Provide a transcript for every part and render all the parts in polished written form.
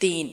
3।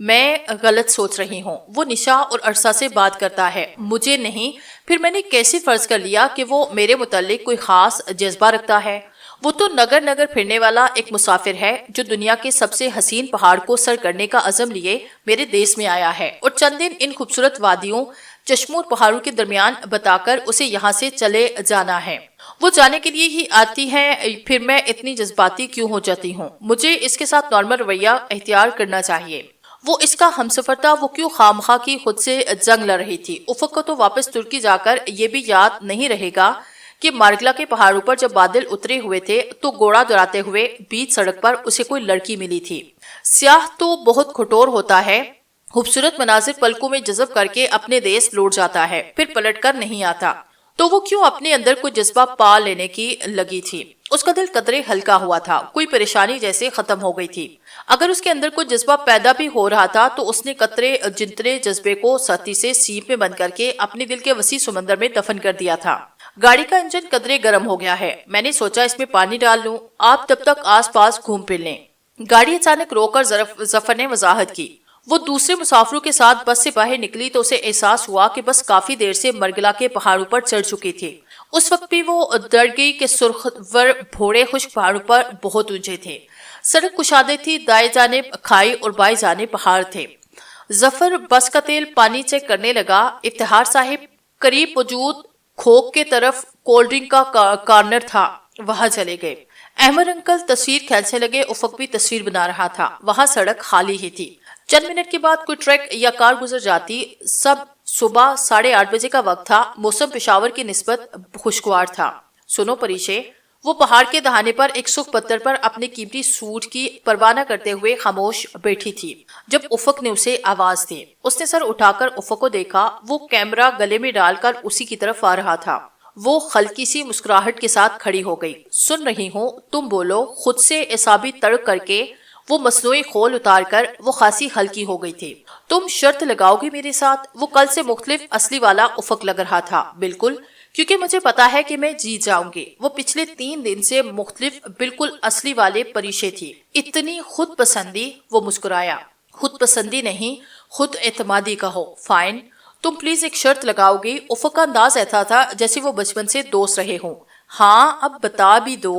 میں غلط سوچ رہی ہوں، وہ نشا اور عرصہ سے بات کرتا ہے، مجھے نہیں۔ پھر میں نے کیسے فرض کر لیا کہ وہ میرے متعلق کوئی خاص جذبہ رکھتا ہے؟ وہ تو نگر نگر پھرنے والا ایک مسافر ہے جو دنیا کے سب سے حسین پہاڑ کو سر کرنے کا عزم لیے میرے دیس میں آیا ہے، اور چند دن ان خوبصورت وادیوں، چشموں اور پہاڑوں کے درمیان بتا کر اسے یہاں سے چلے جانا ہے۔ وہ جانے کے لیے ہی آتی ہے، پھر میں اتنی جذباتی کیوں ہو جاتی ہوں؟ مجھے اس کے ساتھ نارمل رویہ اختیار کرنا چاہیے۔ وہ اس کا ہمسفر تھا، وہ کیوں خواہ کی خود سے جنگ لڑ رہی تھی؟ افق کو تو واپس ترکی جا کر یہ بھی یاد نہیں رہے گا کہ مارگلا کے پہاڑوں پر جب بادل اترے ہوئے تھے تو گھوڑا دوڑاتے ہوئے بیچ سڑک پر اسے کوئی لڑکی ملی تھی۔ سیاح تو بہت کھٹور ہوتا ہے، خوبصورت مناظر پلکوں میں جذب کر کے اپنے دیس لوٹ جاتا ہے، پھر پلٹ کر نہیں آتا۔ تو وہ کیوں اپنے اندر کوئی جذبہ پا لینے کی لگی تھی؟ اس کا دل قدرے ہلکا ہوا تھا، کوئی پریشانی جیسے ختم ہو گئی تھی۔ اگر اس کے اندر کوئی جذبہ پیدا بھی ہو رہا تھا تو اس نے قطرے جنترے جذبے کو سختی سے سیپ میں بند کر کے اپنے دل کے وسیع سمندر میں دفن کر دیا تھا۔ گاڑی کا انجن قدرے گرم ہو گیا ہے، میں نے سوچا اس میں پانی ڈال لوں، آپ تب تک آس پاس گھوم پھر لیں۔ گاڑی اچانک روک کر ظفر نے وضاحت کی۔ وہ دوسرے مسافروں کے ساتھ بس سے باہر نکلی تو اسے احساس ہوا کہ بس کافی دیر سے مرگلا کے پہاڑوں پر چڑھ چکی تھی۔ اس وقت بھی وہ ڈر گئی کہ سرخور بھوڑے خشک پہاڑوں پر بہت اونچے تھے، سڑک کشادے تھی، دائیں جانب کھائی اور بائیں جانب پہاڑ تھے۔ ظفر بس کا تیل پانی چیک کرنے لگا۔ افتخار صاحب قریب موجود کھوک کے طرف کولڈ ڈرنک کا کارنر تھا، وہاں چلے گئے۔ احمد انکل تصویر کھینچنے لگے، افق بھی تصویر بنا رہا تھا۔ وہاں سڑک خالی ہی تھی۔ چند منٹ کے بعد کوئی ٹرک یا کار گزر جاتی۔ سب صبح 8:30 بجے کا وقت تھا، موسم پشاور کی نسبت خوشگوار تھا۔ سنو پریشے، وہ پہاڑ کے دہانے پر ایک سکھ پتھر پر اپنے قیمتی سوٹ کی پرواہ نہ کرتے ہوئے خاموش بیٹھی تھی جب افق نے اسے آواز دی۔ اس نے سر اٹھا کر افق کو دیکھا، وہ کیمرہ گلے میں ڈال کر اسی کی طرف آ رہا تھا۔ وہ ہلکی سی مسکراہٹ کے ساتھ کھڑی ہو گئی۔ سن رہی ہوں، تم بولو، خود سے اعصابی تڑک کر کے وہ مصنوعی خول اتار کر وہ خاصی ہلکی ہو گئی تھی۔ تم شرط لگاؤ گی میرے ساتھ؟ وہ کل سے مختلف اصلی والا افق لگ رہا تھا۔ بالکل، کیونکہ مجھے پتا ہے کہ میں جیت جاؤں گی۔ وہ پچھلے 3 دن سے مختلف بالکل اصلی والے پریشے تھی۔ اتنی خود پسندی؟ وہ مسکرایا۔ خود پسندی نہیں، خود اعتمادی کہو۔ فائن، تم پلیز ایک شرط لگاؤ گی؟ افق کا انداز ایسا تھا جیسے وہ بچپن سے دوست رہے ہوں۔ ہاں، اب بتا بھی دو۔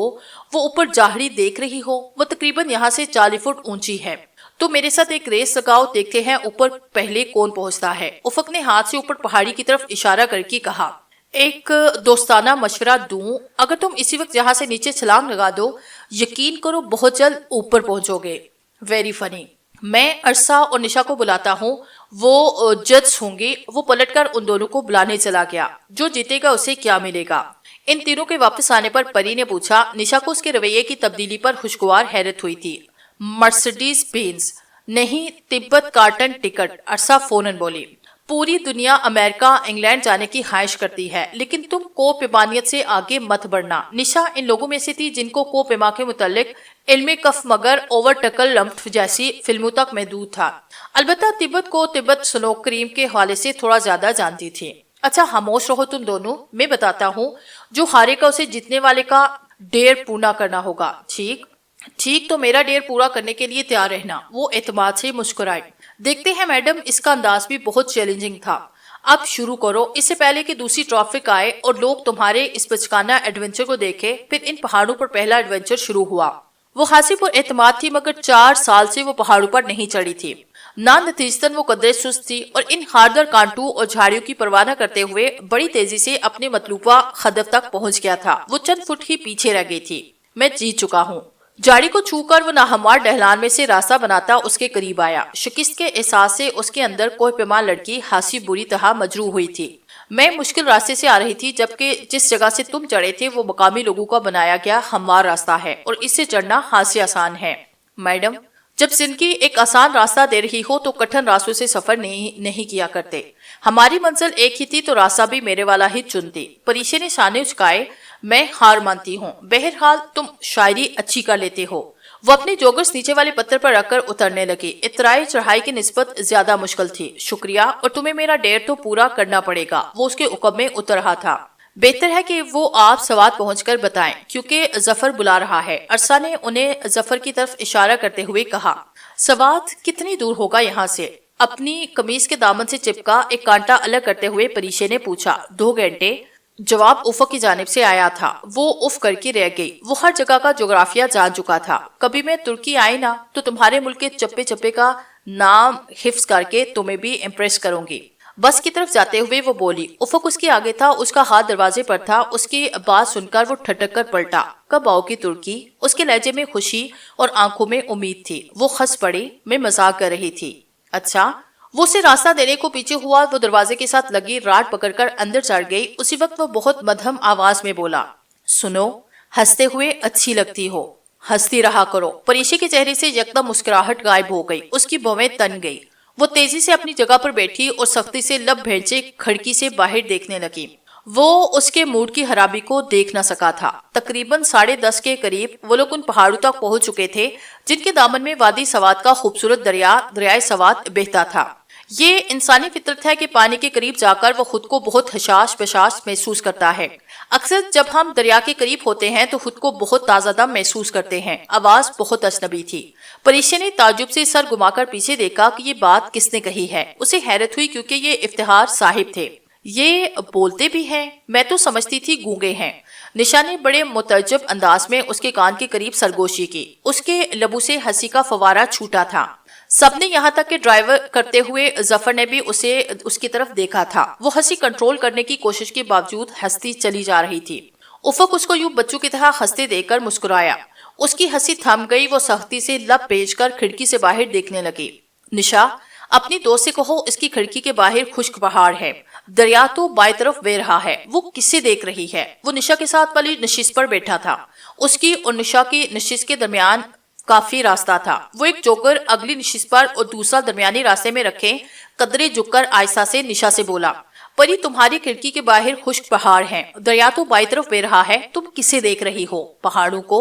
وہ اوپر جاہری دیکھ رہی ہو، وہ تقریباً یہاں سے 40 فٹ اونچی ہے۔ تو میرے ساتھ ایک ریس لگاؤ، دیکھتے ہیں اوپر پہلے کون پہنچتا ہے۔ افق نے ہاتھ سے اوپر پہاڑی کی طرف اشارہ کر کے کہا۔ ایک دوستانہ مشورہ دوں؟ اگر تم اسی وقت یہاں سے نیچے چھلانگ لگا دو، یقین کرو بہت جلد اوپر پہنچو گے۔ Very funny. میں عرصہ اور نشا کو بلاتا ہوں، وہ ججز ہوں گی۔ وہ پلٹ کر ان دونوں کو بلانے چلا گیا۔ جو جیتے گا اسے کیا ملے گا؟ ان تینوں کے واپس آنے پر پری نے پوچھا۔ نشا کو اس کے رویے کی تبدیلی پر خوشگوار حیرت ہوئی تھی۔ مرسڈیز بینز نہیں، تبت کارٹن ٹکٹ، عرصہ فونن بولی۔ پوری دنیا امریکہ انگلینڈ جانے کی خواہش کرتی ہے، لیکن تم کو پیمانیت سے آگے مت بڑھنا۔ نشا ان لوگوں میں سے تھی جن کو پیما کے متعلق علم کف مگر اوور ٹکل لمف جیسی فلموں تک محدود تھا۔ البتہ تبت کو تبت سنو کریم کے حوالے سے تھوڑا زیادہ جانتی تھی۔ اچھا خاموش رہو تم دونوں، میں بتاتا ہوں۔ جو ہارے کا اسے جیتنے والے کا ڈیر پورا کرنا ہوگا۔ ٹھیک، تو میرا ڈیر پورا کرنے کے لیے تیار رہنا۔ وہ اعتماد سے مسکرائے۔ دیکھتے ہیں میڈم، اس کا انداز بھی بہت چیلنجنگ تھا۔ اب شروع کرو، اس سے پہلے کہ دوسری ٹریفک آئے اور لوگ تمہارے اس بچکانہ ایڈونچر کو دیکھے۔ پھر ان پہاڑوں پر پہلا ایڈونچر شروع ہوا۔ وہ خاصی پر اعتماد تھی، مگر 4 سال سے وہ پہاڑوں پر نہیں چڑھی تھی۔ نتیجتاً وہ قدرے سست تھی اور ان خاردار کانٹوں اور جھاڑیوں کی پرواہ نہ کرتے ہوئے بڑی تیزی سے اپنے مطلوبہ ہدف تک پہنچ گیا تھا۔ وہ چند فٹ ہی پیچھے رہ گئی تھی۔ میں جیت چکا ہوں۔ جھاڑی کو چھو کر وہ ناہموار ڈھلان میں سے راستہ بناتا اس کے قریب آیا۔ شکست کے احساس سے اس کے اندر کوہ پیما لڑکی خاصی بری طرح مجروح ہوئی تھی۔ میں مشکل راستے سے آ رہی تھی، جبکہ جس جگہ سے تم چڑھے تھے وہ مقامی لوگوں کا بنایا گیا ہموار راستہ ہے اور اس سے چڑھنا خاصی آسان ہے۔ میڈم، جب زندگی ایک آسان راستہ دے رہی ہو تو کٹھن راستوں سے سفر نہیں کیا کرتے۔ ہماری منزل ایک ہی تھی تو راستہ بھی میرے والا ہی چنتی۔ پریشے نے شانے اچکائے۔ میں ہار مانتی ہوں، بہرحال تم شاعری اچھی کر لیتے ہو۔ وہ اپنے جوگرز نیچے والے پتھر پر رکھ کر اترنے لگی۔ اترائی چڑھائی کی نسبت زیادہ مشکل تھی۔ شکریہ، اور تمہیں میرا ڈیر تو پورا کرنا پڑے گا۔ وہ اس کے حکم میں اتر رہا تھا۔ بہتر ہے کہ وہ آپ سوات پہنچ کر بتائیں، کیونکہ ظفر بلا رہا ہے۔ عرصہ نے انہیں ظفر کی طرف اشارہ کرتے ہوئے کہا۔ سوات کتنی دور ہوگا یہاں سے؟ اپنی قمیض کے دامن سے چپکا ایک کانٹا الگ کرتے ہوئے پریشے نے پوچھا۔ 2 گھنٹے، جواب افق کی جانب سے آیا تھا۔ وہ اف کر کے رہ گئی۔ وہ ہر جگہ کا جغرافیہ جان چکا تھا۔ کبھی میں ترکی آئی نا تو تمہارے ملک کے چپے چپے کا نام حفظ کر کے تمہیں بھی امپریس کروں گی۔ بس کی طرف جاتے ہوئے وہ بولی۔ افق اس کے آگے تھا، اس کا ہاتھ دروازے پر تھا۔ اس کی بات سن کر وہ ٹھٹک کر پلٹا۔ کب آؤ گی ترکی؟ اس کے لہجے میں خوشی اور آنکھوں میں امید تھی۔ وہ ہنس پڑی۔ میں مذاق کر رہی تھی۔ اچھا؟ وہ اسے راستہ دینے کو پیچھے ہوا۔ وہ دروازے کے ساتھ لگی راڈ پکڑ کر اندر چڑھ گئی۔ اسی وقت وہ بہت مدھم آواز میں بولا، سنو، ہنستے ہوئے اچھی لگتی ہو، ہنستی رہا کرو۔ پریشی کے چہرے سے یکدم مسکراہٹ غائب ہو گئی۔ اس کی بھویں تن گئی۔ وہ تیزی سے اپنی جگہ پر بیٹھی اور سختی سے لب بھینچے کھڑکی سے باہر دیکھنے لگی۔ وہ اس کے موڈ کی خرابی کو دیکھ نہ سکا تھا۔ تقریباً 10:30 کے قریب وہ لوگ ان پہاڑوں تک پہنچ چکے تھے جن کے دامن میں وادی سوات کا خوبصورت دریائے سوات بہتا تھا۔ یہ انسانی فطرت ہے کہ پانی کے قریب جا کر وہ خود کو بہت حشاش بشاش محسوس کرتا ہے۔ اکثر جب ہم دریا کے قریب ہوتے ہیں تو خود کو بہت تازہ دم محسوس کرتے ہیں۔ آواز بہت اجنبی تھی۔ پریشے نے تعجب سے سر گھما کر پیچھے دیکھا کہ یہ بات کس نے کہی ہے۔ اسے حیرت ہوئی کیونکہ یہ افتخار صاحب تھے۔ یہ بولتے بھی ہیں؟ میں تو سمجھتی تھی گونگے ہیں۔ نشا نے بڑے متعجب انداز میں اس کے کان کے قریب سرگوشی کی۔ اس کے لبوں سے ہنسی کا فوارہ چھوٹا تھا۔ سب نے یہاں تک کہ ڈرائیور کرتے ہوئے ظفر نے بھی اس کی طرف دیکھا تھا۔ وہ ہنسی کنٹرول کرنے کی کوشش کے باوجود ہنستی چلی جا رہی تھی۔ افق اس کو یوں بچوں کی طرح ہنستے دیکھ کر مسکرایا۔ اس کی ہنسی تھم گئی۔ وہ سختی سے لب پیچ کر کھڑکی سے باہر دیکھنے لگی۔ نشا، اپنی دوست سے کہو اس کی کھڑکی کے باہر خشک پہاڑ ہے، دریا تو بائیں طرف بہہ رہا ہے۔ وہ کسے دیکھ رہی ہے؟ وہ نشا کے ساتھ والی نشست پر بیٹھا تھا۔ اس کی اور نشا کی نشست کے درمیان کافی راستہ تھا۔ وہ ایک جوکر اگلی نشست پر اور دوسرا درمیانی راستے میں رکھے قدرے جھک کر آہستہ سے نشا سے بولا، پری تمہاری کھڑکی کے باہر خشک پہاڑ ہیں، دریا تو بائیں طرف بہہ رہا ہے، تم کسے دیکھ رہی ہو؟ پہاڑوں کو؟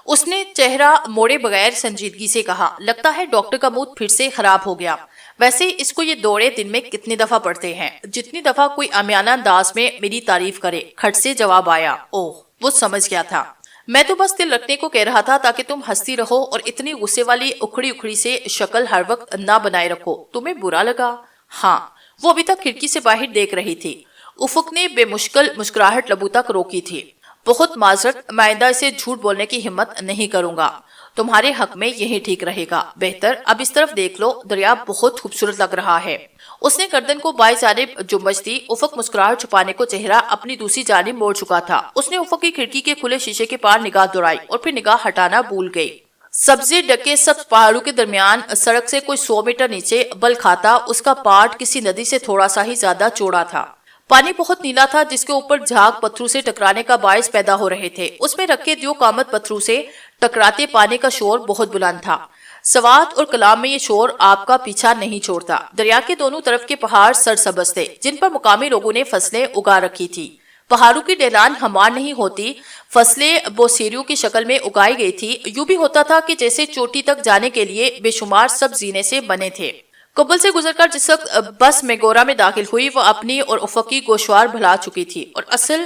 اس نے چہرہ موڑے بغیر سنجیدگی سے کہا۔ لگتا ہے ڈاکٹر کا موڈ پھر سے خراب ہو گیا۔ ویسے اس کو یہ دورے دن میں کتنی دفعہ پڑھتے ہیں؟ جتنی دفعہ کوئی عامیانہ انداز میں میری تعریف کرے۔ کھٹ سے جواب آیا۔ اوہ، وہ سمجھ گیا تھا۔ میں تو بس دل رکھنے کو کہہ رہا تھا تاکہ تم ہنستی رہو اور اتنی غصے والی اکھڑی اکھڑی سے شکل ہر وقت نہ بنائے رکھو۔ تمہیں برا لگا؟ ہاں۔ وہ ابھی تک کھڑکی سے باہر دیکھ رہی تھی۔ افق نے بے مشکل مسکراہٹ لبوں تک روکی تھی۔ بہت معذرت، میں آئندہ اسے جھوٹ بولنے کی ہمت نہیں کروں گا۔ تمہارے حق میں یہی ٹھیک رہے گا۔ بہتر اب اس طرف دیکھ لو، دریا بہت خوبصورت لگ رہا ہے۔ اس نے گردن کو بائیں جانب جنبش دی۔ افق مسکراہٹ چھپانے کو چہرہ اپنی دوسری جانب موڑ چکا تھا۔ اس نے افق کی کھڑکی کے کھلے شیشے کے پار نگاہ دوڑائی اور پھر نگاہ ہٹانا بھول گئی۔ سبزے ڈکے سبز پہاڑوں کے درمیان سڑک سے کوئی 100 میٹر نیچے بل کھاتا اس کا پارٹ کسی ندی سے تھوڑا سا ہی زیادہ چوڑا تھا۔ پانی بہت نیلا تھا جس کے اوپر جھاگ پتھروں سے ٹکرانے کا باعث پیدا ہو رہے تھے۔ اس میں رکھے دیو قامت پتھروں سے ٹکراتے پانی کا شور بہت بلند تھا۔ سوات اور کلام میں یہ شور آپ کا پیچھا نہیں چھوڑتا۔ دریا کے دونوں طرف کے پہاڑ سرسبز تھے جن پر مقامی لوگوں نے فصلیں اگا رکھی تھی۔ پہاڑوں کی ڈھلان ہموار نہیں ہوتی، فصلیں بوسیریوں کی شکل میں اگائی گئی تھی۔ یوں بھی ہوتا تھا کہ جیسے چوٹی تک جانے کے لیے بے شمار سب زینے سے بنے تھے۔ قبل سے گزر کر جس وقت بس میگورا میں داخل ہوئی وہ اپنی اور افقی گوشوار بھلا چکی تھی، اور اصل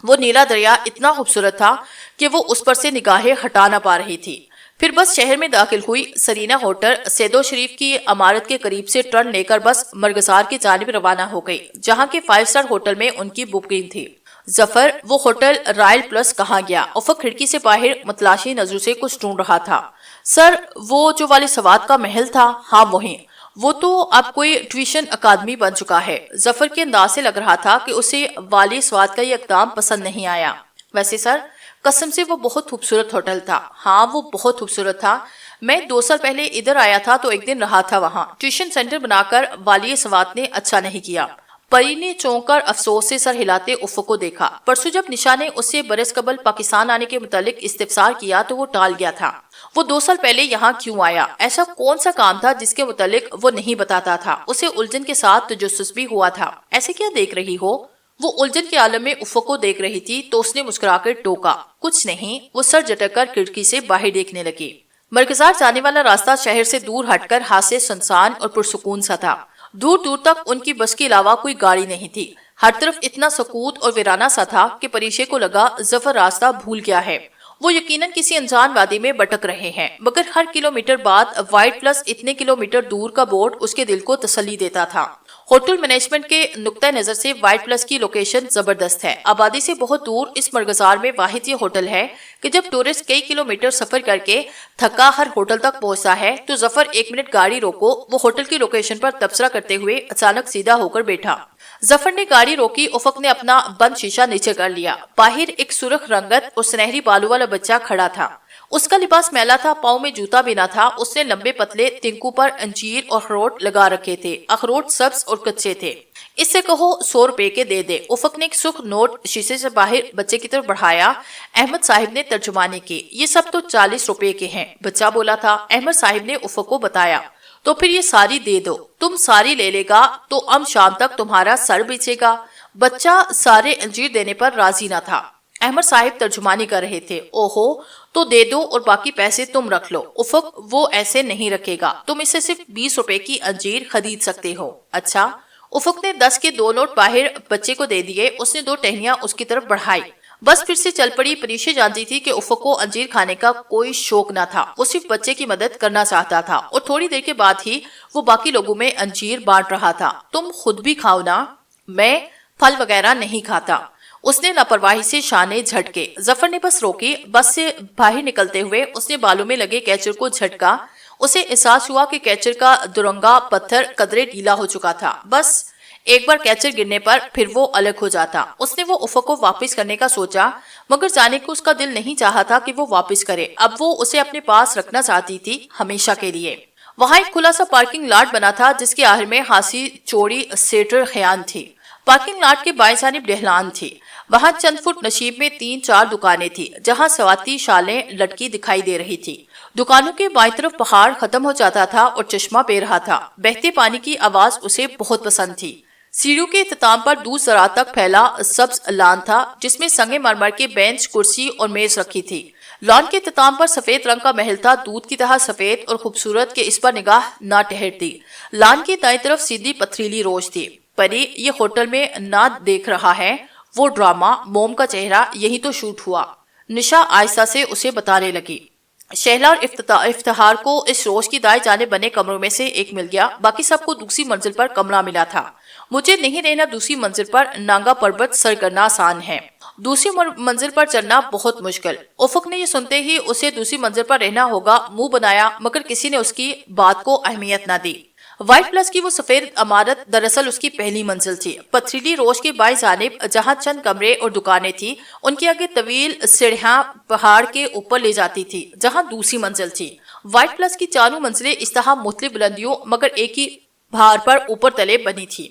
وہ نیلا دریا اتنا خوبصورت تھا کہ وہ اس پر سے نگاہیں ہٹا نہ پا رہی تھی۔ پھر بس شہر میں داخل ہوئی۔ سرینا ہوٹل سیدو شریف کی عمارت کے قریب سے ٹرن لے کر بس مرغزار کی جانب روانہ ہو گئی جہاں کے 5 اسٹار ہوٹل میں ان کی بکنگ تھی۔ ظفر، وہ ہوٹل رائل پلس کہاں گیا؟ افق کھڑکی سے باہر متلاشی نظروں سے کچھ ڈھونڈ رہا تھا۔ سر، وہ جو والی سوات کا محل تھا، ہاں وہیں۔ وہ تو اب کوئی ٹیوشن اکادمی بن چکا ہے۔ ظفر کے انداز سے لگ رہا تھا کہ اسے والی سوات کا یہ اقدام پسند نہیں آیا۔ ویسے سر، قسم سے وہ بہت خوبصورت ہوٹل تھا۔ ہاں وہ بہت خوبصورت تھا۔ میں 2 سال پہلے ادھر آیا تھا تو ایک دن رہا تھا وہاں۔ ٹیوشن سینٹر بنا کر والی سوات نے اچھا نہیں کیا۔ پری نے چونک کر افسوس سے سر ہلاتے افق کو دیکھا۔ پرسوں جب نشا نے اس سے برس قبل پاکستان آنے کے متعلق استفسار کیا تو وہ ٹال گیا تھا۔ وہ 2 سال پہلے یہاں کیوں آیا؟ ایسا کون سا کام تھا جس کے متعلق وہ نہیں بتاتا تھا؟ اسے الجھن کے ساتھ تجسس بھی ہوا تھا۔ ایسے کیا دیکھ رہی ہو؟ وہ الجھن کے عالم میں افق کو دیکھ رہی تھی تو اس نے مسکرا کر ٹوکا، کچھ نہیں۔ وہ سر جھٹک کر کھڑکی سے باہر دیکھنے لگی۔ مرکزار جانے والا راستہ شہر سے دور ہٹ کر ہاتھ سے سنسان اور پرسکون سا تھا۔ دور دور تک ان کی بس کے علاوہ کوئی گاڑی نہیں تھی۔ ہر طرف اتنا سکوت اور ویرانہ سا تھا کہ پریشے کو لگا ظفر راستہ بھول گیا ہے۔ وہ یقیناً کسی انجان وادی میں بٹک رہے ہیں، مگر ہر کلومیٹر بعد وائٹ پلس اتنے کلومیٹر دور کا بورڈ اس کے دل کو تسلی دیتا تھا۔ ہوٹل مینجمنٹ کے نقطہ نظر سے وائٹ پلس کی لوکیشن زبردست ہے۔ آبادی سے بہت دور اس مرغزار میں واحد یہ ہوٹل ہے کہ جب ٹورسٹ کئی کلومیٹر سفر کر کے تھکا ہر ہوٹل تک پہنچتا ہے تو ظفر 1 منٹ گاڑی روکو، وہ ہوٹل کی لوکیشن پر تبصرہ کرتے ہوئے اچانک سیدھا ہو کر بیٹھا۔ ظفر نے گاڑی روکی، افق نے اپنا بند شیشہ نیچے کر لیا۔ باہر ایک سرخ رنگت اور سنہری بالوں والا بچہ کھڑا تھا۔ اس کا لباس میلا تھا، پاؤں میں جوتا بھی نہ تھا۔ اس نے لمبے پتلے تنکو پر انجیر اور اخروٹ لگا رکھے تھے۔ اخروٹ سبز اور کچے تھے۔ اس سے کہو 100 روپے کے دے دے۔ افق نے ایک سرخ نوٹ شیشے سے باہر بچے کی طرف بڑھایا۔ احمد صاحب نے ترجمانی کی، یہ سب تو 40 روپے کے ہیں، بچہ بولا تھا۔ احمد صاحب نے افق کو بتایا، تو پھر یہ ساری دے دو، تم ساری لے لے گا تو شام تک تمہارا سر بیچے گا۔ بچہ سارے انجیر دینے پر راضی نہ تھا۔ احمد صاحب ترجمانی کر رہے تھے۔ اوہو، تو دے دو اور باقی پیسے تم رکھ لو۔ افق، وہ ایسے نہیں رکھے گا، تم اسے صرف 20 روپے کی انجیر خرید سکتے ہو۔ اچھا۔ افق نے 10 کے 2 نوٹ باہر بچے کو دے دیے۔ اس نے 2 ٹہنیاں اس کی طرف بڑھائی، بس پھر سے چل پڑی۔ پریشے جانتی تھی کہ افق کو انجیر کھانے کا کوئی شوق نہ تھا، وہ صرف بچے کی مدد کرنا چاہتا تھا، اور تھوڑی دیر کے بعد ہی وہ باقی لوگوں میں انجیر بانٹ رہا تھا۔ تم خود بھی کھاؤ نا، میں پھل وغیرہ نہیں کھاتا۔ اس نے لاپرواہی سے شانے جھٹکے۔ ظفر نے بس روکی۔ بس سے باہر نکلتے ہوئے اس نے بالوں میں لگے کیچر کو جھٹکا۔ اسے احساس ہوا کہ کیچر کا درنگا پتھر قدرے ڈھیلا ہو چکا تھا۔ بس ایک بار کیچر گرنے پر پھر وہ الگ ہو جاتا۔ اس نے وہ افق کو واپس کرنے کا سوچا، مگر جانے کو اس کا دل نہیں چاہا تھا کہ وہ واپس کرے۔ اب وہ اسے اپنے پاس رکھنا چاہتی تھی، ہمیشہ کے لیے۔ وہاں ایک کھلا سا پارکنگ لاٹ بنا تھا جس کے آخر میں خاصی چوڑی سیٹر خیان تھی۔ پارکنگ لاٹ کے بائیں جانب ڈھلان تھی۔ وہاں چند فٹ نشیب میں 3-4 دکانیں تھی جہاں سواتی شالیں لٹکی دکھائی دے رہی تھی۔ دکانوں کے بائیں طرف پہاڑ ختم ہو جاتا تھا اور چشمہ بہ رہا تھا۔ بہتے پانی کی آواز اسے بہت پسند تھی۔ سیڑھیوں کے اختتام پر دور دراز تک پھیلا سبز لان تھا جس میں سنگ مرمر کے بینچ، کرسی اور میز رکھی تھی۔ لان کے اختتام پر سفید رنگ کا محل تھا، دودھ کی طرح سفید اور خوبصورت کہ اس پر نگاہ نہ ٹھہرتی۔ لان کی دائیں طرف سیدھی پتھریلی روش تھی۔ پری، یہ ہوٹل میں نہ دیکھ رہا ہے وہ ڈرامہ، موم کا چہرہ، یہی تو شوٹ ہوا۔ نشا آہستہ سے اسے بتانے لگی۔ شہلا اور افتخار کو اس روش کی دائیں جانب بنے کمروں میں سے ایک مل گیا، باقی سب کو دوسری منزل پر کمرہ ملا تھا۔ مجھے نہیں رہنا دوسری منزل پر، نانگا پربت سر کرنا آسان ہے، دوسری منزل پر چڑھنا بہت مشکل۔ افق نے یہ سنتے ہی اسے دوسری منزل پر رہنا ہوگا منہ بنایا، مگر کسی نے اس کی بات کو اہمیت نہ دی۔ وائٹ پلس کی وہ سفید عمارت دراصل اس کی پہلی منزل تھی۔ پتھریلی روش کے بائیں جانب جہاں چند کمرے اور دکانیں تھیں، ان کے آگے طویل سیڑھیاں پہاڑ کے اوپر لے جاتی تھی جہاں دوسری منزل تھی۔ وائٹ پلس کی چاروں منزلیں اس طرح مختلف بلندیوں مگر ایک ہی بھار پر اوپر تلے بنی تھی۔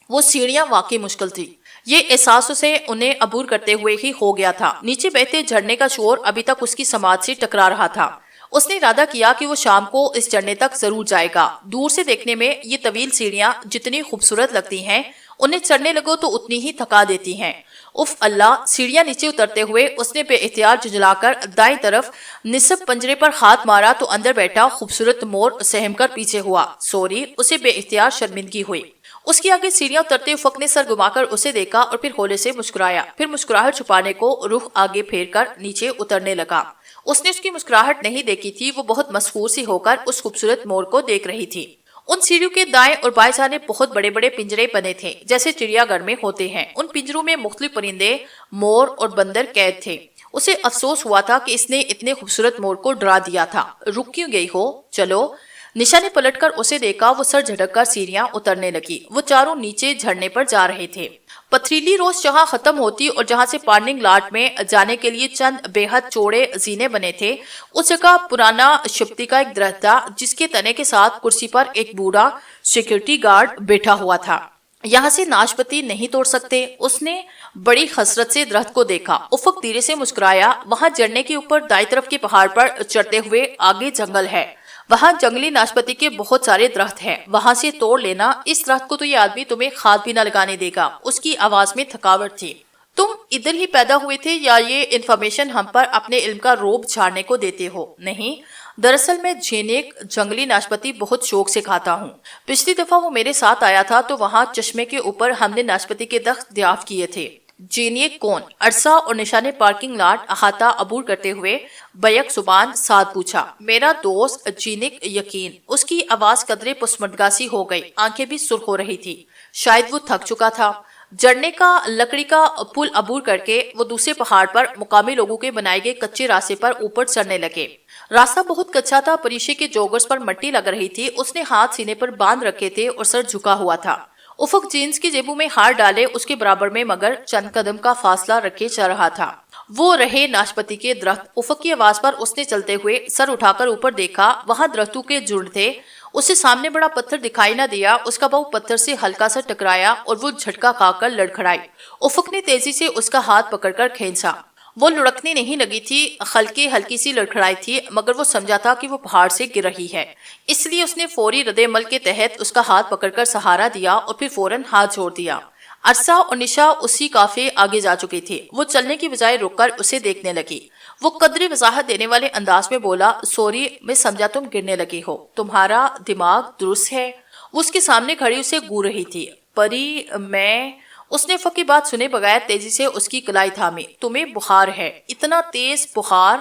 وہ سیڑھیاں واقعی مشکل تھی۔ یہ احساس اسے انہیں عبور کرتے ہوئے ہی ہو گیا تھا۔ نیچے بہتے جھرنے کا شور ابھی تک اس کی سماعت سے ٹکرا رہا تھا۔ اس نے ارادہ کیا کہ وہ شام کو اس جھرنے تک ضرور جائے گا۔ دور سے دیکھنے میں یہ طویل سیڑھیاں جتنی خوبصورت لگتی ہیں، انہیں چڑھنے لگو تو اتنی ہی تھکا دیتی ہیں۔ اف اللہ! سیڑھیاں نیچے اترتے ہوئے اس نے بے اختیار جھنجھلا کر دائیں طرف نصب پنجرے پر ہاتھ مارا تو اندر بیٹھا خوبصورت مور سہم کر پیچھے ہوا۔ سوری! اسے بے اختیار شرمندگی ہوئی۔ اس کے آگے سیڑھیاں اترتے افق نے سر گھما کر اسے دیکھا اور پھر ہولے سے مسکرایا، پھر مسکراہٹ چھپانے کو رخ آگے پھیر کر نیچے اترنے لگا۔ اس نے اس کی مسکراہٹ نہیں دیکھی تھی، وہ بہت مسحور سی ہو کر اس خوبصورت مور کو دیکھ رہی تھی۔ ان سیڑھیوں کے دائیں اور بائیں جانب بہت بڑے بڑے پنجرے بنے تھے جیسے چڑیا گھر میں ہوتے ہیں۔ ان پنجروں میں مختلف پرندے، مور اور بندر قید تھے۔ اسے افسوس ہوا تھا کہ اس نے اتنے خوبصورت مور کو ڈرا دیا تھا۔ رک کیوں گئی ہو؟ چلو۔ نشا نے پلٹ کر اسے دیکھا، وہ سر جھٹک کر سیڑھیاں اترنے لگی۔ وہ چاروں نیچے جھرنے پر جا رہے تھے۔ پتھریلی روش جہاں ختم ہوتی اور جہاں سے پارکنگ لاٹ میں جانے کے لیے چند بے حد چوڑے زینے بنے تھے، اس جگہ پرانا شپتی کا ایک درخت تھا جس کے تنے کے ساتھ کرسی پر ایک بوڑھا سیکورٹی گارڈ بیٹھا ہوا تھا۔ یہاں سے ناشپتی نہیں توڑ سکتے؟ اس نے بڑی حسرت سے درخت کو دیکھا۔ افق دھیرے سے مسکرایا۔ وہاں جھرنے کے اوپر دائیں طرف کے پہاڑ پر چڑھتے ہوئے آگے جنگل ہے، وہاں جنگلی ناشپتی کے بہت سارے درخت ہیں، وہاں سے توڑ لینا۔ اس درخت کو تو یہ آدمی تمہیں کھاد بھی نہ لگانے دے گا۔ اس کی آواز میں تھکاوٹ تھی۔ تم ادھر ہی پیدا ہوئے تھے یا یہ انفارمیشن ہم پر اپنے علم کا روب جھاڑنے کو دیتے ہو؟ نہیں، دراصل میں جھینک جنگلی ناشپتی بہت شوق سے کھاتا ہوں۔ پچھلی دفعہ وہ میرے ساتھ آیا تھا تو وہاں چشمے کے اوپر ہم نے ناشپتی کے درخت دریافت کیے تھے۔ جینیے کون؟ عرصہ اور نشا نے پارکنگ لاٹ احاطہ عبور کرتے ہوئے بیک زبان ساتھ پوچھا۔ میرا دوست جینک یقین۔ اس کی آواز قدرے پسمردگا سی ہو گئی، آنکھیں بھی سرخ ہو رہی تھی، شاید وہ تھک چکا تھا۔ جڑنے کا لکڑی کا پل عبور کر کے وہ دوسرے پہاڑ پر مقامی لوگوں کے بنائے گئے کچے راستے پر اوپر چڑھنے لگے۔ راستہ بہت کچا تھا، پریشے کے جوگرز پر مٹی لگ رہی تھی، اس نے ہاتھ سینے پر باندھ رکھے تھے اور سر جھکا ہوا تھا۔ افق جینز کی جیبوں میں ہاتھ ڈالے اس کے برابر میں مگر چند قدم کا فاصلہ رکھے چل رہا تھا۔ وہ رہے ناشپتی کے درخت۔ افق کی آواز پر اس نے چلتے ہوئے سر اٹھا کر اوپر دیکھا، وہاں درختوں کے جھنڈ تھے۔ اسے سامنے بڑا پتھر دکھائی نہ دیا، اس کا پاؤں پتھر سے ہلکا سا ٹکرایا اور وہ جھٹکا کھا کر لڑکھڑائی۔ افق نے تیزی سے اس کا ہاتھ پکڑ کر کھینچا۔ وہ لڑکنے نہیں لگی تھی، ہلکی سی لڑکھڑائی تھی، مگر وہ سمجھا تھا کہ وہ پہاڑ سے گر رہی ہے، اس لیے اس نے فوری رد عمل کے تحت اس کا ہاتھ پکڑ کر سہارا دیا اور پھر فوراً ہاتھ چھوڑ دیا۔ عرصہ اور نشا اسی کافی آگے جا چکی تھی۔ وہ چلنے کی بجائے رک کر اسے دیکھنے لگی۔ وہ قدرے وضاحت دینے والے انداز میں بولا، سوری، میں سمجھا تم گرنے لگی ہو، تمہارا دماغ درست ہے؟ وہ اس کے سامنے کھڑی اسے گو رہی تھی۔ پری، میں… اس نے افق کی بات سنے بغیر تیزی سے اس کی کلائی تھامی۔ تمہیں بخار ہے، اتنا تیز بخار،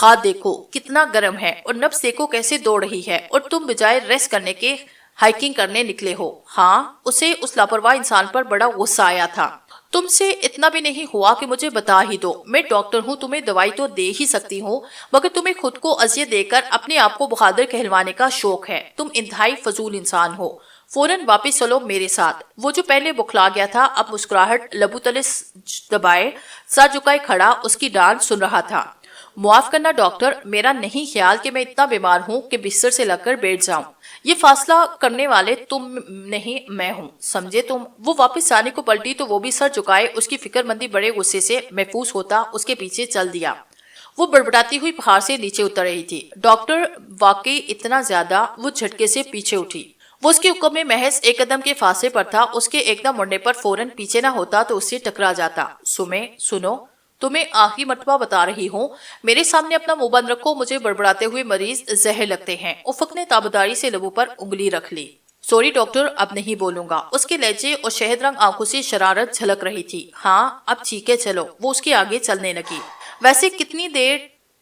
ہاتھ دیکھو کتنا گرم ہے، اور نبض دیکھو کیسے دوڑ رہی ہے، اور تم بجائے ریسٹ کرنے کے ہائیکنگ کرنے نکلے ہو۔ ہاں، اسے اس لاپرواہ انسان پر بڑا غصہ آیا تھا۔ تم سے اتنا بھی نہیں ہوا کہ مجھے بتا ہی دو، میں ڈاکٹر ہوں، تمہیں دوائی تو دے ہی سکتی ہوں، مگر تمہیں خود کو اذیت دے کر اپنے آپ کو بہادر کہلوانے کا شوق ہے۔ تم انتہائی فضول انسان ہو، فوراً واپس چلو میرے ساتھ۔ وہ جو پہلے بکھلا گیا تھا اب مسکراہٹ لبو تلے دبائے سر جھکائے کھڑا اس کی ڈانٹ سن رہا تھا۔ معاف کرنا ڈاکٹر، میرا نہیں خیال کہ میں اتنا بیمار ہوں کہ بستر سے لگ کر بیٹھ جاؤں۔ یہ فاصلہ کرنے والے تم نہیں، میں ہوں، سمجھے تم؟ وہ واپس جانے کو پلٹی تو وہ بھی سر جھکائے اس کی فکر مندی بڑے غصے سے محفوظ ہوتا اس کے پیچھے چل دیا۔ وہ بڑبڑاتی ہوئی پہاڑ سے نیچے اتر رہی تھی۔ ڈاکٹر، واقعی اتنا زیادہ؟ وہ جھٹکے سے پیچھے اٹھی۔ وہ اس کے حکم میں محض ایک قدم کے فاصلے پر تھا، اس کے ایک دم مڑنے پر فوراً پیچھے نہ ہوتا تو اس سے ٹکرا جاتا۔ سنو، تمہیں آخری مرتبہ بتا رہی ہوں، میرے سامنے اپنا منہ بند رکھو، مجھے بڑبڑاتے ہوئے مریض زہر لگتے ہیں۔ افق نے تابداری سے لبوں پر انگلی رکھ لی۔ سوری ڈاکٹر، اب نہیں بولوں گا۔ اس کے لہجے اور شہد رنگ آنکھوں سے شرارت جھلک رہی تھی۔ ہاں، اب ٹھیک ہے، چلو۔ وہ اس کے آگے چلنے لگی۔ ویسے کتنی دیر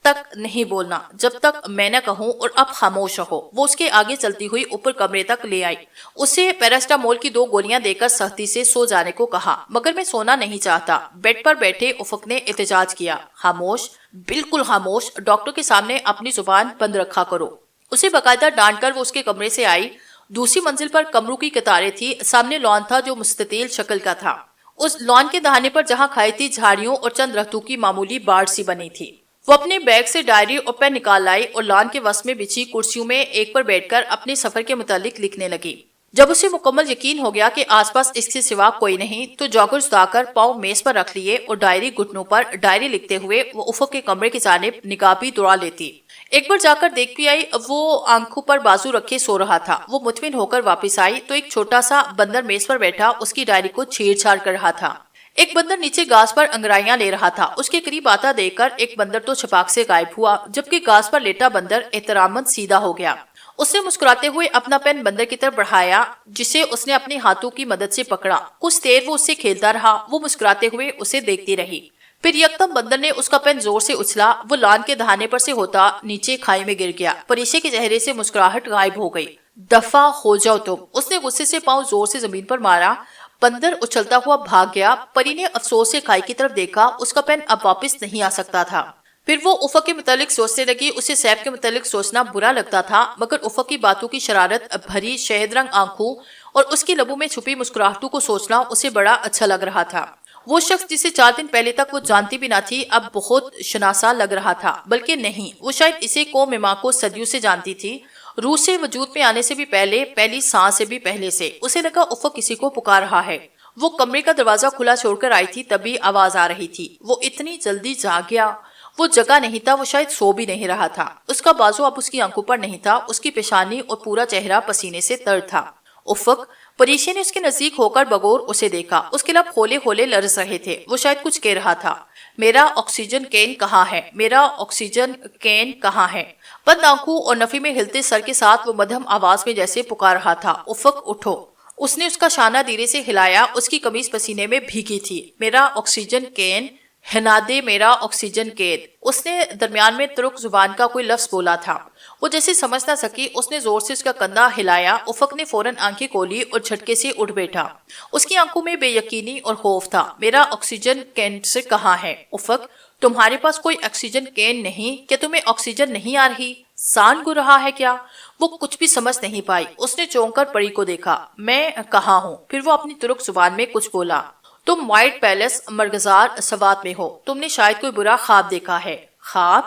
تک نہیں بولنا؟ جب تک میں نہ کہوں، اور اب خاموش رہو۔ وہ اس کے آگے چلتی ہوئی اوپر کمرے تک لے آئی۔ اسے پیراسٹامول کی 2 گولیاں دے کر سختی سے سو جانے کو کہا، مگر میں سونا نہیں چاہتا۔ بیڈ پر بیٹھے افق نے احتجاج کیا۔ خاموش، بالکل خاموش، ڈاکٹر کے سامنے اپنی زبان بند رکھا کرو۔ اسے باقاعدہ ڈانٹ کر وہ اس کے کمرے سے آئی۔ دوسری منزل پر کمروں کی قطاریں تھی، سامنے لان تھا جو مستطیل شکل کا تھا۔ اس لان کے دہانے پر جہاں کھائی تھی جھاڑیوں اور چند درختوں کی معمولی باڑ سی بنی تھی۔ وہ اپنے بیگ سے ڈائری اور پین نکال لائی اور لان کے وسط میں بچھی کرسیوں میں ایک پر بیٹھ کر اپنے سفر کے متعلق لکھنے لگی۔ جب اسے مکمل یقین ہو گیا کہ آس پاس اس کے سوا کوئی نہیں تو جاگر اٹھا کر پاؤں میز پر رکھ لیے اور ڈائری گھٹنوں پر ڈائری لکھتے ہوئے وہ افق کے کمرے کی جانب نگاہ بھی دوڑا لیتی۔ ایک بار جا کر دیکھ بھی آئی، وہ آنکھوں پر بازو رکھے سو رہا تھا۔ وہ مطمئن ہو کر واپس آئی تو ایک چھوٹا سا بندر میز پر بیٹھا اس کی ڈائری کو چھیڑ چھاڑ کر رہا تھا۔ ایک بندر نیچے گھاس پر انگرائیاں لے رہا تھا۔ اس کے قریب آتا دیکھ کر ایک بندر تو چھپاک سے غائب ہوا، جبکہ گھاس پر لیٹا بندر احتراماً سیدھا ہو گیا۔ اس نے مسکراتے ہوئے اپنا پین بندر کی طرف بڑھایا، جسے اس نے اپنے ہاتھوں کی مدد سے پکڑا۔ کچھ دیر وہ اس سے کھیلتا رہا، وہ مسکراتے ہوئے اسے دیکھتی رہی۔ پھر یکدم بندر نے اس کا پین زور سے اچھلا، وہ لان کے دہانے پر سے ہوتا نیچے کھائی میں گر گیا۔ پریشے کے چہرے سے مسکراہٹ غائب ہو گئی۔ دفع ہو جاؤ تم، اس نے غصے سے پاؤں زور سے زمین پر مارا۔ بندر اچھلتا ہوا بھاگ گیا۔ پری نے افسوس سے کھائی کی طرف دیکھا، اس کا پین اب واپس نہیں آ سکتا تھا۔ پھر وہ افق کے متعلق سوچنے لگی۔ اسے سیف کے متعلق سوچنا برا لگتا تھا، مگر افق کی باتوں کی شرارت بھری شہد رنگ آنکھوں اور اس کی لبوں میں چھپی مسکراہٹوں کو سوچنا اسے بڑا اچھا لگ رہا تھا۔ وہ شخص جسے 4 دن پہلے تک وہ جانتی بھی نہ تھی اب بہت شناسا لگ رہا تھا، بلکہ نہیں، وہ شاید اسے قوم ماں کو صدیوں سے جانتی تھی، روح سے وجود میں آنے سے بھی پہلے، پہلی سانس سے بھی پہلے سے۔ اسے لگا افق کسی کو پکار رہا ہے۔ وہ کمرے کا دروازہ کھلا چھوڑ کر آئی تھی، تبھی آواز آ رہی تھی۔ وہ اتنی جلدی جاگ گیا؟ وہ جگہ نہیں تھا، وہ شاید سو بھی نہیں رہا تھا۔ اس کا بازو اب اس کی آنکھوں پر نہیں تھا، اس کی پیشانی اور پورا چہرہ پسینے سے تر تھا۔ افق، پریشی نے اس کے نزدیک ہو کر بغور اسے دیکھا۔ اس کے لب ہولے ہولے لرز رہے تھے، وہ شاید کچھ کہہ رہا تھا۔ میرا آکسیجن کین کہاں ہے؟ میرا آکسیجن کین کہاں ہے؟ بند آنکھوں اور نفی میں ہلتے سر کے ساتھ وہ مدھم آواز میں جیسے پکار رہا تھا، افق اٹھو۔ اس نے اس کا شانہ دھیرے سے ہلایا، اس کی قمیص پسینے میں بھیگی تھی۔ میرا آکسیجن کین، ہنادے میرا آکسیجن کین۔ اس نے درمیان میں ترک زبان کا کوئی لفظ بولا تھا۔ وہ جیسے سمجھ نہ سکی، اس نے زور سے اس کا کندھا ہلایا۔ افق نے فوراً آنکھیں کھولی اور جھٹکے سے اٹھ بیٹھا۔ اس کی آنکھوں میں بے یقینی اور خوف تھا۔ میرا آکسیجن کین سے کہاں ہے؟ افق، تمہارے پاس کوئی آکسیجن کین نہیں؟ کیا تمہیں آکسیجن نہیں آ رہی؟ سان گو رہا ہے کیا؟ وہ کچھ بھی سمجھ نہیں پائی۔ اس نے چونک کر پری کو دیکھا۔ میں کہاں ہوں؟ پھر وہ اپنی ترک زبان میں کچھ بولا۔ تم وائٹ پیلس مرغزار سوات میں ہو۔ تم نے شاید کوئی برا خواب دیکھا ہے۔ خواب؟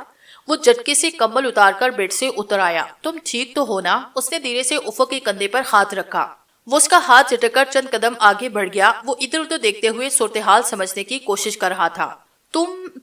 وہ جھٹکے سے کمبل اتار کر بیڈ سے اتر آیا۔ تم ٹھیک تو ہو نا؟ اس نے دھیرے سے افق کے کندھے پر ہاتھ رکھا۔ وہ اس کا ہاتھ جھٹک کر چند قدم آگے بڑھ گیا۔ وہ ادھر ادھر دیکھتے ہوئے صورتحال سمجھنے کی کوشش کر رہا تھا۔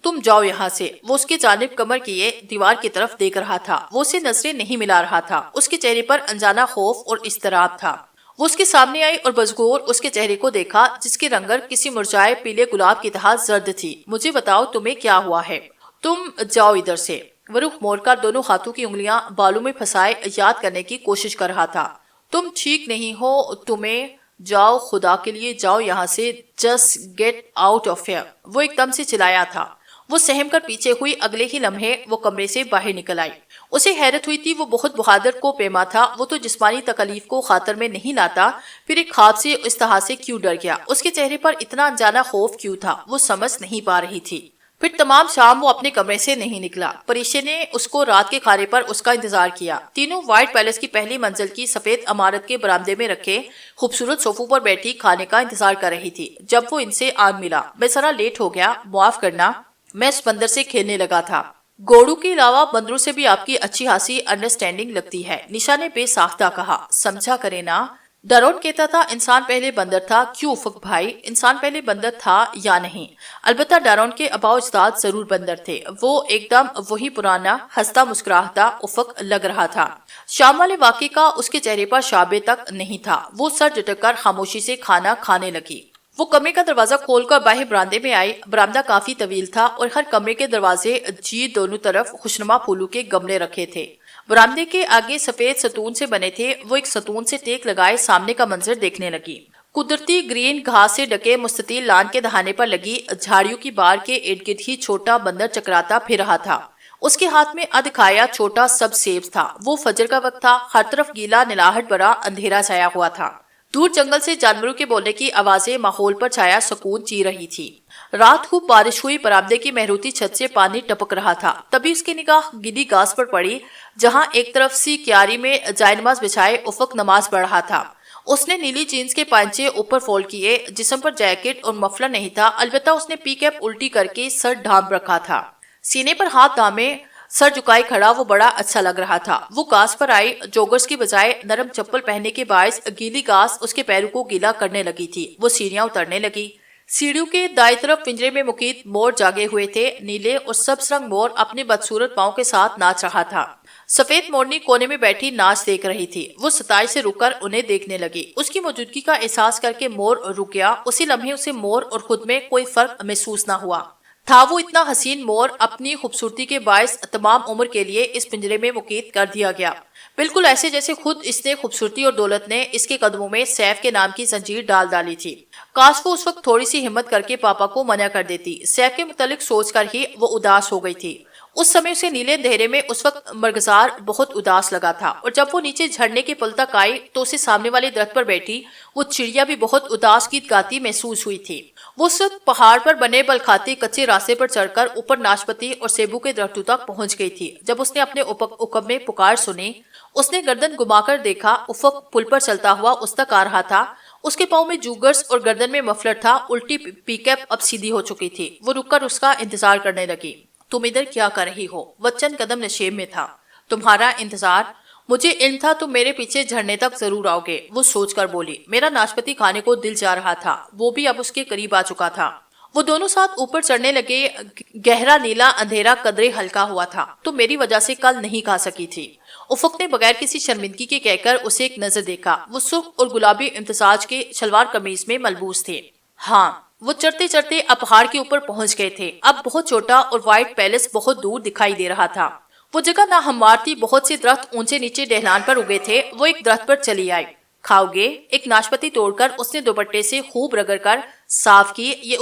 تم جاؤ یہاں سے۔ وہ اس کی جانب کمر کیے دیوار کی طرف دیکھ رہا تھا۔ وہ اسے نظریں نہیں ملا رہا تھا۔ اس کے چہرے پر انجانا خوف اور اضطراب تھا۔ وہ اس کے سامنے آئی اور بزغور اس کے چہرے کو دیکھا، جس کی رنگت کسی مرجھائے پیلے گلاب کی طرح زرد تھی۔ مجھے بتاؤ تمہیں کیا ہوا ہے؟ تم جاؤ ادھر سے۔ وہ رخ موڑ کر دونوں ہاتھوں کی انگلیاں بالوں میں پھنسائے یاد کرنے کی کوشش کر رہا تھا۔ تم ٹھیک نہیں ہو، تمہیں جاؤ، خدا کے لیے جاؤ یہاں سے، just get out of here. وہ ایک دم سے چلایا تھا۔ وہ سہم کر پیچھے ہوئی، اگلے ہی لمحے وہ کمرے سے باہر نکل آئی۔ اسے حیرت ہوئی تھی، وہ بہت بہادر کو پیما تھا، وہ تو جسمانی تکلیف کو خاطر میں نہیں لاتا، پھر ایک خواب سے اس طرح سے کیوں ڈر گیا؟ اس کے چہرے پر اتنا انجانا خوف کیوں تھا؟ وہ سمجھ نہیں پا رہی تھی۔ پھر تمام شام وہ اپنے کمرے سے نہیں نکلا۔ پریشے نے اس کو رات کے کھانے پر اس کا انتظار کیا۔ تینوں وائٹ پیلس کی پہلی منزل کی سفید عمارت کے برآمدے میں رکھے خوبصورت صوفوں پر بیٹھی کھانے کا انتظار کر رہی تھی۔ جب وہ ان سے آن ملا، میں ذرا لیٹ ہو گیا، معاف کرنا، میں اس بندر سے کھیلنے لگا تھا۔ گوڑو کے علاوہ بندروں سے بھی آپ کی اچھی خاصی انڈرسٹینڈنگ لگتی ہے، نشا نے بے ساختہ کہا۔ سمجھا کرے نا۔ ڈارون کہتا تھا انسان پہلے بندر تھا۔ کیوں افق بھائی، انسان پہلے بندر تھا یا نہیں؟ البتہ ڈارون کے آباء و اجداد ضرور بندر تھے۔ وہ ایک دم وہی پرانا ہنستا مسکراتا افق لگ رہا تھا۔ شام والے واقعے کا اس کے چہرے پر شابے تک نہیں تھا۔ وہ سر جھٹک کر خاموشی سے کھانا کھانے لگی۔ وہ کمرے کا دروازہ کھول کر باہر برآمدے میں آئی۔ برآمدہ کافی طویل تھا اور ہر کمرے کے دروازے دونوں طرف خوشنما پھولوں کے گملے رکھے تھے۔ برآمدے کے آگے سفید ستون سے بنے تھے۔ وہ ایک ستون سے ٹیک لگائے سامنے کا منظر دیکھنے لگی۔ قدرتی گرین گھاس سے ڈھکے مستطیل لان کے دہانے پر لگی جھاڑیوں کی بار کے ارد گرد ہی چھوٹا بندر چکراتا پھر رہا تھا۔ اس کے ہاتھ میں ادھ کھایا چھوٹا سب سیب تھا۔ وہ فجر کا وقت تھا، ہر طرف گیلا نلاہٹ بھرا اندھیرا چھایا ہوا تھا۔ دور جنگل سے جانوروں کے بولنے کی آوازیں ماحول پر چھایا سکون چی رہی تھی۔ رات خوب بارش ہوئی، برآمدے کی مہروتی چھت سے پانی ٹپک رہا تھا۔ تبھی اس کی نگاہ گیلی گھاس پر پڑی، جہاں ایک طرف سی کیاری میں جائے نماز بچھائے افق نماز پڑھ رہا تھا۔ اس نے نیلی جینس کے پائنچے اوپر فولڈ کیے، جسم پر جیکٹ اور مفلر نہیں تھا، البتہ اس نے پی کیپ الٹی کر کے سر ڈھانپ رکھا تھا۔ سینے پر ہاتھ تھامے سر جھکائے کھڑا وہ بڑا اچھا لگ رہا تھا۔ وہ گھاس پر آئی، جوگرز کی بجائے نرم چپل پہننے کے باعث گیلی گھاس اس کے پیروں کو گیلا کرنے لگی تھی۔ وہ سیڑھیاں اترنے لگی۔ سیڑھیوں کے دائیں طرف پنجرے میں مقید مور جاگے ہوئے تھے۔ نیلے اور سبز رنگ مور اپنے بدصورت پاؤں کے ساتھ ناچ رہا تھا۔ سفید مورنی کونے میں بیٹھی ناچ دیکھ رہی تھی۔ وہ ستائش سے رک کر انہیں دیکھنے لگی۔ اس کی موجودگی کا احساس کر کے مور رک گیا۔ اسی لمحے اسے مور اور خود میں کوئی فرق محسوس نہ ہوا تھا۔ وہ اتنا حسین مور اپنی خوبصورتی کے باعث تمام عمر کے لیے اس پنجرے میں مقید کر دیا گیا، بالکل ایسے جیسے خود اس نے خوبصورتی اور دولت نے اس کے قدموں میں سیف کے نام کی زنجیر ڈالی تھی۔ کاش وہ اس وقت تھوڑی سی ہمت کر کے پاپا کو منع کر دیتی۔ سیف کے متعلق سوچ کر ہی وہ اداس ہو گئی تھی۔ اس سمے اسے نیلے اندھیرے میں اس وقت مرغزار بہت اداس لگا تھا، اور جب وہ نیچے جھرنے کے پل تک آئی تو اسے سامنے والے درخت پر بیٹھی وہ چڑیا بھی بہت اداس گیت گاتی محسوس ہوئی تھی۔ وہ اس وقت پہاڑ پر بنے بل کھاتی کچے راستے پر چڑھ کر اوپر ناشپتی اور سیبو کے درختوں تک پہنچ گئی تھی۔ جب اس نے اپنے حکم میں پکار سنی، اس نے گردن گھما کر دیکھا۔ افق پل پر چلتا ہوا اس تک آ رہا تھا۔ اس کے پاؤں میں جوگرز اور گردن میں مفلر تھا۔ الٹی پی کیپ اب سیدھی ہو چکی تھی۔ وہ رک کر اس کا انتظار کرنے لگی۔ تم ادھر کیا کر رہی ہو؟ وہ چند قدم نشیب میں تھا۔ تمہارا انتظار؟ مجھے علم تھا تم میرے پیچھے جھرنے تک ضرور آؤ گے، وہ سوچ کر بولی۔ میرا ناشپتی کھانے کو دل چاہ رہا تھا۔ وہ بھی اب اس کے قریب آ چکا تھا۔ وہ دونوں ساتھ اوپر چڑھنے لگے۔ گہرا نیلا اندھیرا قدرے ہلکا ہوا تھا۔ تم میری وجہ سے کل نہیں کھا سکی تھی۔ افق نے بغیر کسی شرمندگی کے کہہ کر اسے ایک نظر دیکھا۔ وہ سرخ اور گلابی امتزاج کے شلوار قمیض میں ملبوس تھے۔ ہاں، وہ چڑھتے چڑھتے اب پہاڑ کے اوپر پہنچ گئے تھے۔ اب بہت چھوٹا اور وائٹ پیلس بہت دور دکھائی دے رہا تھا۔ وہ جگہ ناہموار تھی، بہت سے درخت اونچے نیچے ڈھلان پر اگے تھے۔ وہ ایک درخت پر چلی آئی۔ کھاؤ گے؟ ایک ناشپتی توڑ کر اس نے دوپٹے سے خوب رگڑ کر صاف کی۔ یہ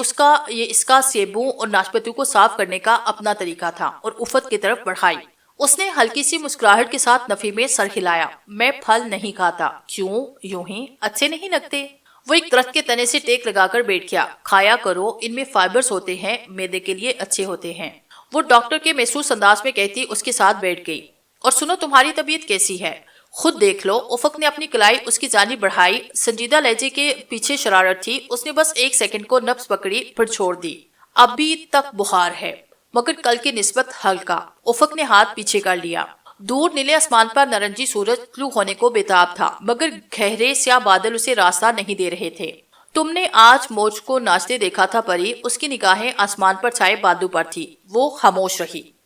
اس کا سیبوں اور ناشپتیوں کو صاف کرنے کا اپنا طریقہ تھا اور افت کی طرف بڑھائی۔ اس نے ہلکی سی مسکراہٹ کے ساتھ نفی میں سر ہلایا۔ میں پھل نہیں کھاتا۔ کیوں؟ یوں ہی اچھے نہیں لگتے؟ وہ ایک درخت کے تنے سے ٹیک لگا کر بیٹھ گیا۔ کھایا کرو، ان میں فائبرز ہوتے ہیں، معدے کے لیے اچھے ہوتے ہیں، وہ ڈاکٹر کے محسوس انداز میں کہتی اس کے ساتھ بیٹھ گئی۔ اور سنو، تمہاری طبیعت کیسی ہے؟ خود دیکھ لو۔ افق نے اپنی کلائی اس کی جانب بڑھائی۔ سنجیدہ لہجے کے پیچھے شرارت تھی۔ اس نے بس ایک سیکنڈ کو نبض پکڑی، پھر چھوڑ دی۔ ابھی تک بخار ہے، مگر کل کی نسبت ہلکا۔ افق نے ہاتھ پیچھے کر لیا۔ دور نیلے آسمان پر نارنجی سورج طلوع ہونے کو بےتاب تھا، مگر گہرے سیاہ بادل اسے راستہ نہیں دے رہے تھے۔ تم نے آج موج کو ناچتے دیکھا تھا پری؟ اس کی نگاہیں آسمان پر چھائے بادل پر تھی۔ وہ خاموش رہی۔